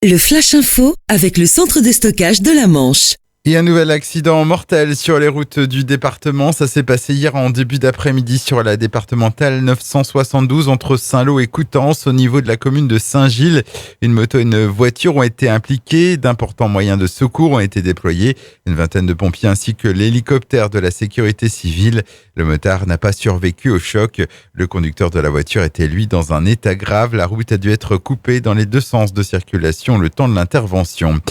Le Flash Info avec le centre de stockage de la Manche. Et un nouvel accident mortel sur les routes du département. Ça s'est passé hier en début d'après-midi sur la départementale 972 entre Saint-Lô et Coutances au niveau de la commune de Saint-Gilles. Une moto et une voiture ont été impliquées. D'importants moyens de secours ont été déployés. Une vingtaine de pompiers ainsi que l'hélicoptère de la sécurité civile. Le motard n'a pas survécu au choc. Le conducteur de la voiture était lui dans un état grave. La route a dû être coupée dans les deux sens de circulation le temps de l'intervention.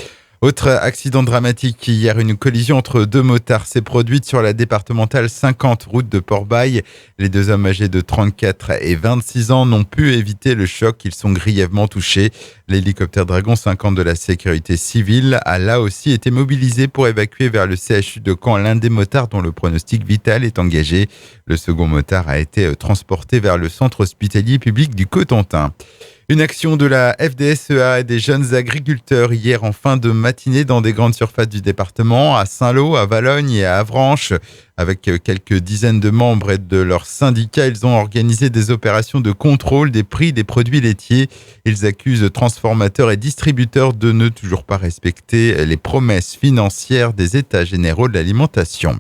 Autre accident dramatique hier, une collision entre deux motards s'est produite sur la départementale 50 route de Port-Bail. Les deux hommes âgés de 34 et 26 ans n'ont pu éviter le choc, ils sont grièvement touchés. L'hélicoptère Dragon 50 de la sécurité civile a là aussi été mobilisé pour évacuer vers le CHU de Caen l'un des motards dont le pronostic vital est engagé. Le second motard a été transporté vers le centre hospitalier public du Cotentin. Une action de la FDSEA et des jeunes agriculteurs hier en fin de matinée dans des grandes surfaces du département, à Saint-Lô, à Valognes et à Avranches. Avec quelques dizaines de membres et de leurs syndicats, ils ont organisé des opérations de contrôle des prix des produits laitiers. Ils accusent transformateurs et distributeurs de ne toujours pas respecter les promesses financières des États généraux de l'alimentation.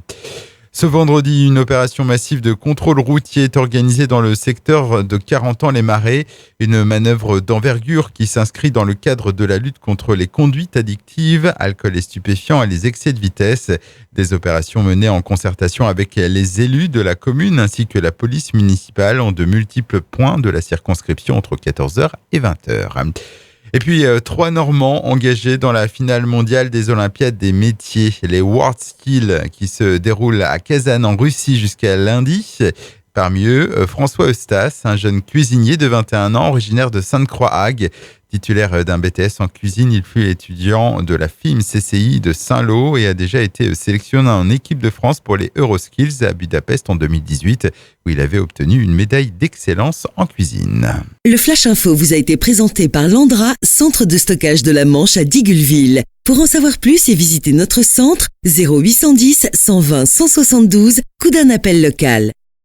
Ce vendredi, une opération massive de contrôle routier est organisée dans le secteur de Carentan-les-Marais. Une manœuvre d'envergure qui s'inscrit dans le cadre de la lutte contre les conduites addictives, alcool et stupéfiants et les excès de vitesse. Des opérations menées en concertation avec les élus de la commune ainsi que la police municipale en de multiples points de la circonscription entre 14h et 20h. Et puis, 3 Normands engagés dans la finale mondiale des Olympiades des métiers, les WorldSkills, qui se déroulent à Kazan en Russie jusqu'à lundi. Parmi eux, François Eustace, un jeune cuisinier de 21 ans, originaire de Sainte-Croix-Hague. Titulaire d'un BTS en cuisine, il fut étudiant de la FIM CCI de Saint-Lô et a déjà été sélectionné en équipe de France pour les Euroskills à Budapest en 2018, où il avait obtenu une médaille d'excellence en cuisine. Le Flash Info vous a été présenté par Landra, centre de stockage de la Manche à Digulleville. Pour en savoir plus et visiter notre centre, 0810 120 172, coup d'un appel local.